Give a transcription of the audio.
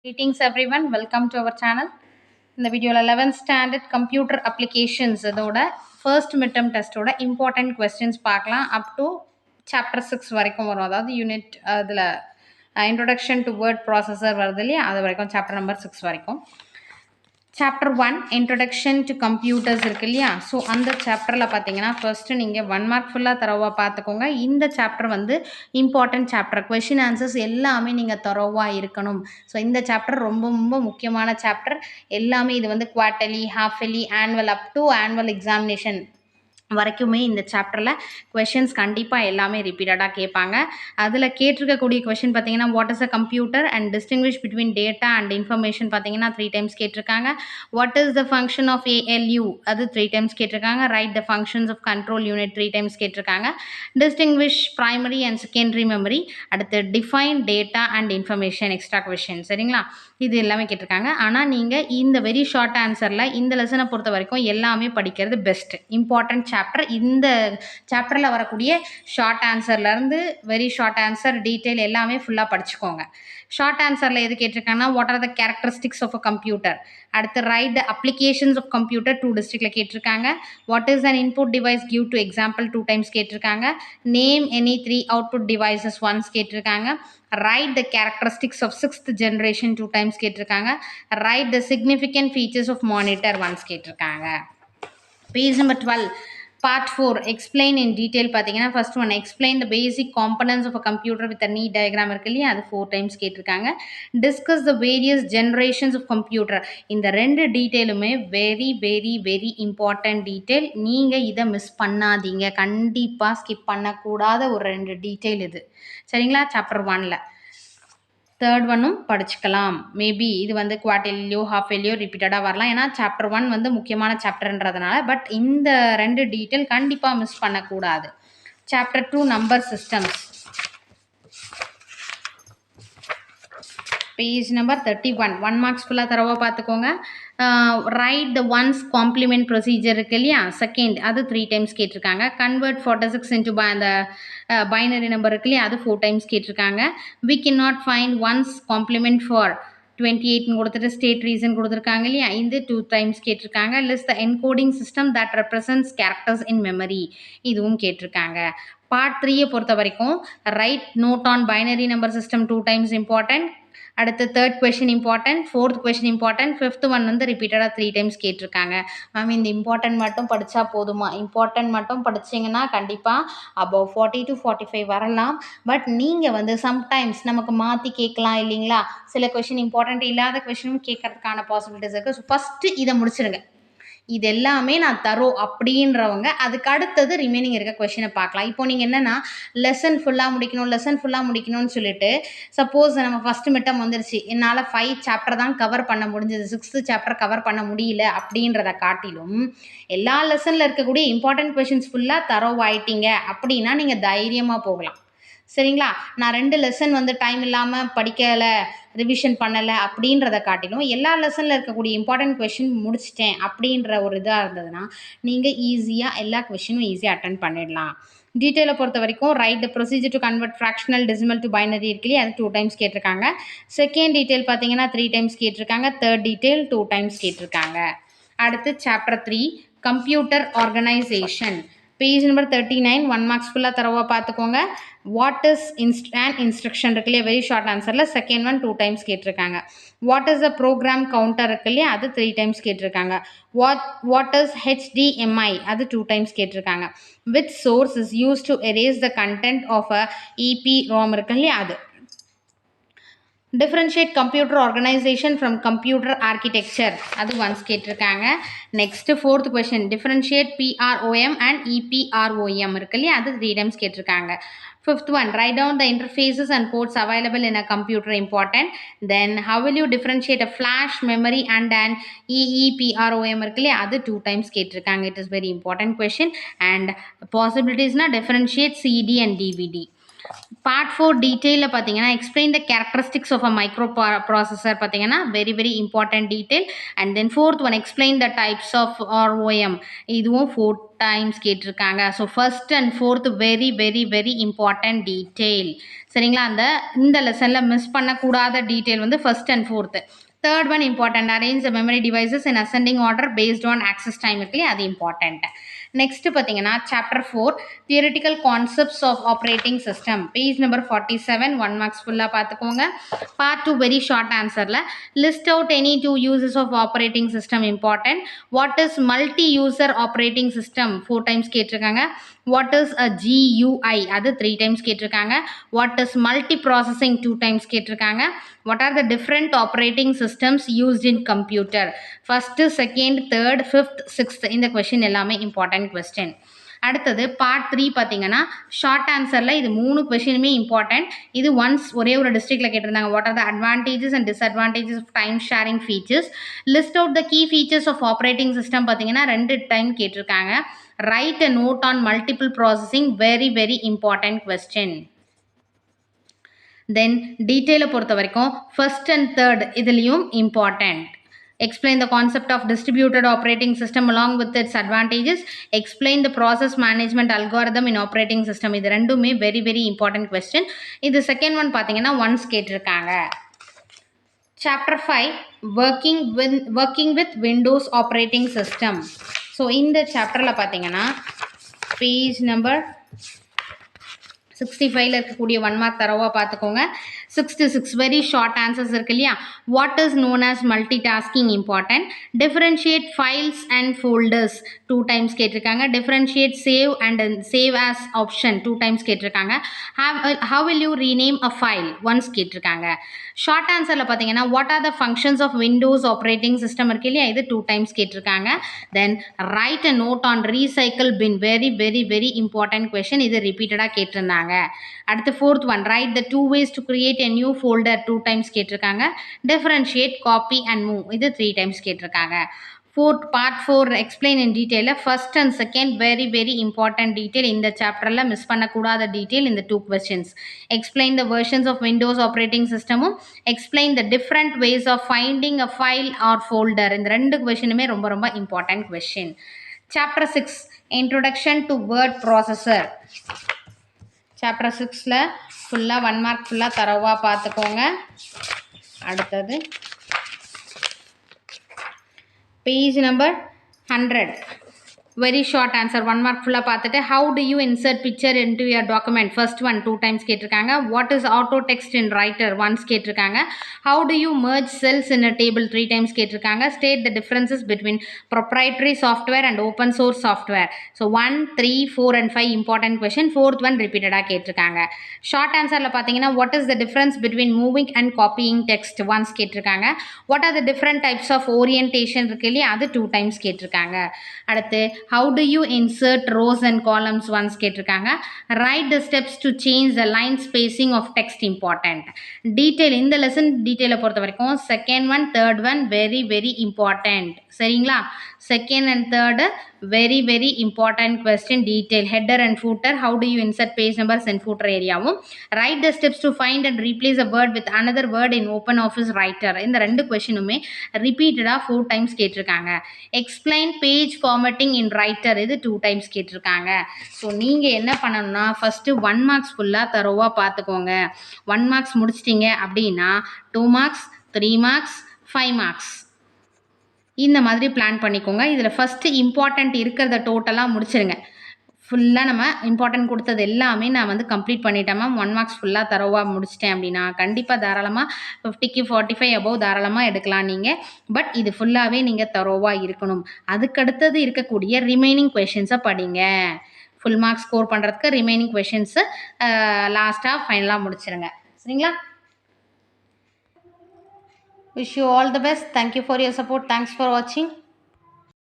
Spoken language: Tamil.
Greetings everyone, welcome to our channel. இந்த வீடியோவில் 11th ஸ்டாண்டர்ட் கம்ப்யூட்டர் அப்ளிகேஷன்ஸ் இதோட ஃபர்ஸ்ட் மிட்டம் டெஸ்ட்டோட இம்பார்ட்டன்ட் கொஸ்டின்ஸ் பார்க்கலாம். அப் டு சாப்டர் 6 வரைக்கும் வரும். அதாவது யூனிட் அதில் இன்ட்ரொடக்ஷன் டு வேர்ட் ப்ராசஸர் வருது இல்லையா, அது வரைக்கும் சாப்டர் நம்பர் 6 வரைக்கும். சாப்டர் 1 இன்ட்ரொடக்ஷன் டு கம்ப்யூட்டர்ஸ் இருக்கு இல்லையா, ஸோ அந்த சாப்டரில் பார்த்தீங்கன்னா ஃபர்ஸ்ட்டு நீங்கள் 1 மார்க் ஃபுல்லாக தரோவாக பார்த்துக்கோங்க. இந்த சாப்டர் வந்து இம்பார்ட்டன்ட் சாப்டர், கொஷின் ஆன்சர்ஸ் எல்லாமே நீங்கள் தரோவாக இருக்கணும். ஸோ இந்த சாப்டர் ரொம்ப ரொம்ப முக்கியமான சாப்டர். எல்லாமே இது வந்து quarterly, halfly, annual up to annual examination வரைக்குமே இந்த சாப்டரில் கொஷின்ஸ் கண்டிப்பாக எல்லாமே ரிப்பீட்டடாக கேட்பாங்க. அதில் கேட்டிருக்கக்கூடிய கொஷின் பார்த்தீங்கன்னா what is a computer and distinguish between data and information பார்த்தீங்கன்னா 3 டைம்ஸ் கேட்டிருக்காங்க. What is the function of ALU அது 3 டைம்ஸ் கேட்டிருக்காங்க. Write the functions of control unit 3 times கேட்டிருக்காங்க. Distinguish primary and secondary memory, அடுத்து define data and information extra question. சரிங்களா, இது எல்லாமே கேட்டிருக்காங்க. ஆனால் நீங்கள் இந்த வெரி ஷார்ட் ஆன்சரில் இந்த லெசனை பொறுத்த வரைக்கும் எல்லாமே படிக்கிறது பெஸ்ட். Important chapter. இந்த சாப்டரில் வரக்கூடிய ஷார்ட் ஆன்சர்லேருந்து வெரி ஷார்ட் ஆன்சர் டீட்டெயில் எல்லாமே ஃபுல்லாக படிச்சுக்கோங்க. ஷார்ட் ஆன்சரில் எது கேட்டிருக்காங்கன்னா what are the characteristics of a computer, அடுத்து write the applications of computer 2 டிஸ்ட்ரிக்டில் கேட்டிருக்காங்க. What is an input device give two example 2 times கேட்டிருக்காங்க. Name any 3 output devices once கேட்டிருக்காங்க. Write the characteristics of 6th generation 2 times கேட்டிருக்காங்க. Write the significant features of monitor once கேட்டிருக்காங்க. Page number 12 part 4 explain in detail பார்த்தீங்கன்னா first one explain the basic components of a computer with neat diagram இருக்கு இல்லையா, அது 4 டைம்ஸ் கேட்டிருக்காங்க. Discuss the various generations of computer. இந்த 2 டீட்டெயிலுமே very very very important detail. நீங்கள் இதை மிஸ் பண்ணாதீங்க, கண்டிப்பாக ஸ்கிப் பண்ணக்கூடாத ஒரு 2 டீட்டெயில் இது. சரிங்களா, சாப்டர் 1ல். தேர்ட் ஒன்னும் படிச்சுக்கலாம். மேபி இது வந்து குவார்ட்டர்லியோ ஹாஃப்லியோ ரிப்பீட்டடாக வரலாம், ஏன்னா சாப்டர் 1 வந்து முக்கியமான சாப்டர்ன்றதுனால. பட் இந்த 2 டீட்டெயில் கண்டிப்பாக மிஸ் பண்ணக்கூடாது. Chapter 2 number systems, page number 31. 1 marks ஃபுல்லாக தரவா பார்த்துக்கோங்க. Write the one's complement procedure இருக்கு இல்லையா, செகண்ட் அது 3 டைம்ஸ் கேட்டிருக்காங்க. கன்வெர்ட் 46 இன்ட்டு அந்த பைனரி நம்பர் இருக்கு இல்லையா, அது 4 டைம்ஸ் கேட்டிருக்காங்க. We can not find one's complement for 28 கொடுத்துட்டு ஸ்டேட் ரீசன் கொடுத்துருக்காங்க இல்லையா, இந்த 2 டைம்ஸ் கேட்டிருக்காங்க. List the encoding system that represents characters in memory, இதுவும் கேட்டிருக்காங்க. பார்ட் 3 பொறுத்த வரைக்கும் write note on binary number system 2 times important. அடுத்து third question important, fourth question important, fifth one வந்து ரிப்பீட்டடாக 3 டைம்ஸ் கேட்டிருக்காங்க. மேம் இந்த இம்பார்ட்டன்ட் மட்டும் படித்தா போதுமா? இம்பார்ட்டன்ட் மட்டும் படிச்சிங்கன்னா கண்டிப்பாக அபவ் 40 to 45 வரலாம். பட் நீங்கள் வந்து சம்டைம்ஸ் நமக்கு மாற்றி கேட்கலாம் இல்லைங்களா, சில கொஷின் இம்பார்ட்டன்ட் இல்லாத கொஷினும் கேட்கறதுக்கான பாசிபிலிட்டிஸ் இருக்குது. ஸோ ஃபஸ்ட்டு இதை முடிச்சிருங்க. இது எல்லாமே நான் தரோம் அப்படின்றவங்க அதுக்கு அடுத்தது ரிமைனிங் இருக்க கொஷினை பார்க்கலாம். இப்போ நீங்கள் என்னென்னா லெசன் ஃபுல்லாக முடிக்கணும்னு சொல்லிட்டு சப்போஸ் நம்ம ஃபஸ்ட்டு மிட்டம் வந்துருச்சு, என்னால் 5 சாப்டர் தான் கவர் பண்ண முடிஞ்சது, 6th சாப்டர் கவர் பண்ண முடியல அப்படின்றத காட்டிலும் எல்லா லெசனில் இருக்கக்கூடிய இம்பார்ட்டன்ட் கொஷின்ஸ் ஃபுல்லாக தரோவாயிட்டீங்க அப்படின்னா நீங்கள் தைரியமாக போகலாம். சரிங்களா, நான் 2 லெசன் வந்து டைம் இல்லாமல் படிக்கலை, ரிவிஷன் பண்ணலை அப்படின்றத காட்டிலும் எல்லா லெசனில் இருக்கக்கூடிய இம்பார்ட்டன்ட் கொஷின் முடிச்சிட்டேன் அப்படின்ற ஒரு இதாக இருந்ததுன்னா நீங்கள் ஈஸியாக எல்லா கொஷினும் ஈஸியாக அட்டன் பண்ணிடலாம். டீட்டெயிலை பொறுத்த வரைக்கும் write the procedure to convert fractional decimal to binary இருக்குல்லையே, அது 2 டைம்ஸ் கேட்டிருக்காங்க. செகண்ட் டீட்டெயில் பார்த்தீங்கன்னா 3 டைம்ஸ் கேட்டிருக்காங்க. தேர்ட் டீட்டெயில் 2 டைம்ஸ் கேட்டிருக்காங்க. அடுத்து chapter 3 computer organisation, page number 39. 1 marks ஃபுல்லாக தரவா பார்த்துக்கோங்க. வாட் இஸ் இன்ஸ்ட்ரக்ஷன் இருக்கு இல்லையா, வெரி ஷார்ட் ஆன்சரில் செகண்ட் ஒன் 2 டைம்ஸ் கேட்டிருக்காங்க. What is the program counter இருக்கு இல்லையா, அது 3 டைம்ஸ் கேட்டிருக்காங்க. வாட் இஸ் HDMI, அது 2 டைம்ஸ் கேட்டிருக்காங்க. Which source is use to erase the content of a EPROM இருக்கு இல்லையா, அது. Differentiate computer organisation from computer architecture, அது ஒன்ஸ் கேட்டிருக்காங்க. Next fourth question differentiate PROM and EPROM இருக்கு இல்லையா, அது 3 டைம்ஸ் கேட்டிருக்காங்க. Fifth one write down the interfaces and ports available in a computer, important. Then how will you differentiate a flash memory and and EEPROM இருக்கு இல்லையா, அது 2 டைம்ஸ் கேட்டிருக்காங்க. It is very important question. And பாசிபிலிட்டிஸ்னால் differentiate CD and DVD. Part 4 டீட்டெயிலில் பார்த்தீங்கன்னா explain the characteristics of a microprocessor பார்த்தீங்கன்னா very very important detail. And then fourth one explain the types of ROM, இதுவும் டைம்ஸ் கேட்டிருக்காங்க. So first and fourth very very very important detail. சரிங்களா, இந்த லெசனில் மிஸ் பண்ணக்கூடாத டீட்டெயில் வந்து first and fourth. Third one important, arrange the memory devices in ascending order based on access time இருக்கு, அது இம்பார்ட்டன்ட். நெக்ஸ்ட் பார்த்தீங்கன்னா chapter 4 theoretical concepts of operating system, page number 47, 1 marks ஃபுல்லாக பார்த்துக்கோங்க. பார்ட் 2 வெரி ஷார்ட் ஆன்சரில் list out any 2 uses of operating system important. What is multi user operating system 4 times கேட்டிருக்காங்க. வாட் இஸ் அ GUI அது 3 டைம்ஸ் கேட்டிருக்காங்க. What is multiprocessing 2 times கேட்டிருக்காங்க. What are the different operating systems used in computer, first, second, third, fifth, sixth. இந்த கொஸ்டின் எல்லாமே இம்பார்ட்டன்ட் கொஸ்டின். அடுத்தது பார்ட் 3 பார்த்தீங்கன்னா ஷார்ட் ஆன்சரில் இது 3 கொஸ்டினுமே இம்பார்ட்டன்ட். இது ஒன்ஸ் ஒரே ஒரு டிஸ்ட்ரிக்டில் கேட்டிருந்தாங்க. What are the advantages and disadvantages of time sharing features, list out the key features of operating system பார்த்தீங்கன்னா 2 டைம் கேட்டிருக்காங்க. Write a note on multiple processing, very very important question. Then டீட்டெயிலை பொறுத்த வரைக்கும் ஃபர்ஸ்ட் அண்ட் தேர்ட் இதுலேயும் important. Explain the concept of distributed operating system along with its advantages. Explain the process management algorithm in operating system. இது ரெண்டுமே very very important question. இது செகண்ட் ஒன் பார்த்தீங்கன்னா ஒன்ஸ் கேட்டிருக்காங்க. Chapter 5 working with Windows operating system. So இந்த சாப்டரில் பார்த்தீங்கன்னா பேஜ் நம்பர் 65ல இருக்கக்கூடிய 1 மார்க் தரவாக பார்த்துக்கோங்க. 66 வெரி ஷார்ட் ஆன்சர்ஸ் இருக்கு இல்லையா. What is known as multitasking important. Differentiate files and folders 2 times கேட்டிருக்காங்க. Differentiate save and save as option 2 times கேட்டிருக்காங்க. How will you rename a file once கேட்டிருக்காங்க. ஷார்ட் ஆன்சரில் பார்த்தீங்கன்னா what are the functions of Windows operating system இருக்கு இல்லையா, இது 2 டைம்ஸ் கேட்டிருக்காங்க. Then write a note on recycle bin, very very very important question, இது ரிப்பீட்டடாக கேட்டிருந்தாங்க. அடுத்து fourth one, right the 2 ways to create a new folder 2 times கேட்டிருக்காங்க. டிஃபரன்ஷியேட், காப்பி அண்ட் மூவ், இது 3 டைம்ஸ் கேட்டிருக்காங்க. Part 4 explain in detail, first and second very very important detail. இந்த சாப்டரில் மிஸ் பண்ணக்கூடாத டீட்டெயில் இந்த 2 questions. Explain the versions of Windows operating சிஸ்டமும் explain the different ways of finding a file or folder, இந்த 2 கொஸ்டினுமே ரொம்ப ரொம்ப important question. Chapter 6 introduction to word processor. Chapter 6ல் ஃபுல்லாக 1 மார்க் ஃபுல்லாக தரவாக பார்த்துக்கோங்க. அடுத்தது page number 100 very short answer 1 mark ஃபுல்லாக பார்த்துட்டு how do you insert picture into your document, first one 2 times கேட்டிருக்காங்க. What is auto text in writer once கேட்டிருக்காங்க. How do you merge cells in a table 3 times கேட்டிருக்காங்க. State the differences between proprietary software and open source software. So 1, 3, 4 and 5 important question. Fourth one ரிப்பீட்டடாக கேட்டிருக்காங்க. ஷார்ட் ஆன்சரில் பார்த்தீங்கன்னா what is the difference between moving and copying text once கேட்டிருக்காங்க. What are the different types of orientation இருக்கு இல்லையா, அது 2 டைம்ஸ் கேட்டிருக்காங்க. அடுத்து how do you insert rows and columns once கேட்டிருக்காங்க. write the steps to change the line spacing of text important. detail இந்த லெசன் டீட்டெயிலை பொறுத்த வரைக்கும் second one third one very very important. சரிங்களா, second and third very very important question. Detail header and footer, how do you insert page numbers and footer ஏரியாவும். write the steps to find and replace a word with another word in open office writer, இந்த 2 கொஸ்டினுமே ரிப்பீட்டடாக 4 டைம்ஸ் கேட்டிருக்காங்க. எக்ஸ்பிளைன் பேஜ் ஃபார்மேட்டிங் இன் ரைட்டர், இது 2 டைம்ஸ் கேட்டிருக்காங்க. ஸோ நீங்கள் என்ன பண்ணணும்னா ஃபஸ்ட்டு 1 மார்க்ஸ் ஃபுல்லாக தரோவாக பார்த்துக்கோங்க. 1 மார்க்ஸ் முடிச்சிட்டிங்க அப்படின்னா 2 மார்க்ஸ், 3 மார்க்ஸ், 5 மார்க்ஸ் இந்த மாதிரி பிளான் பண்ணிக்கோங்க. இதில் ஃபஸ்ட்டு இம்பார்ட்டண்ட் இருக்கிறத டோட்டலாக முடிச்சிருங்க. ஃபுல்லாக நம்ம இம்பார்ட்டன்ட் கொடுத்தது எல்லாமே நான் வந்து கம்ப்ளீட் பண்ணிட்டேன் மேம். 1 மார்க்ஸ் ஃபுல்லாக தரோவாக முடிச்சிட்டேன் அப்படின்னா கண்டிப்பாக தாராளமாக 50க்கு 45 அபவ் தாராளமாக எடுக்கலாம் நீங்கள். பட் இது ஃபுல்லாகவே நீங்கள் தரோவாக இருக்கணும். அதுக்கடுத்தது இருக்கக்கூடிய ரிமைனிங் கொஷின்ஸை படிங்க. ஃபுல் மார்க்ஸ் ஸ்கோர் பண்ணுறதுக்கு ரிமைனிங் கொஷின்ஸு லாஸ்ட்டாக ஃபைனலாக முடிச்சிருங்க. சரிங்களா? Wish you all the best. Thank you for your support. Thanks for watching.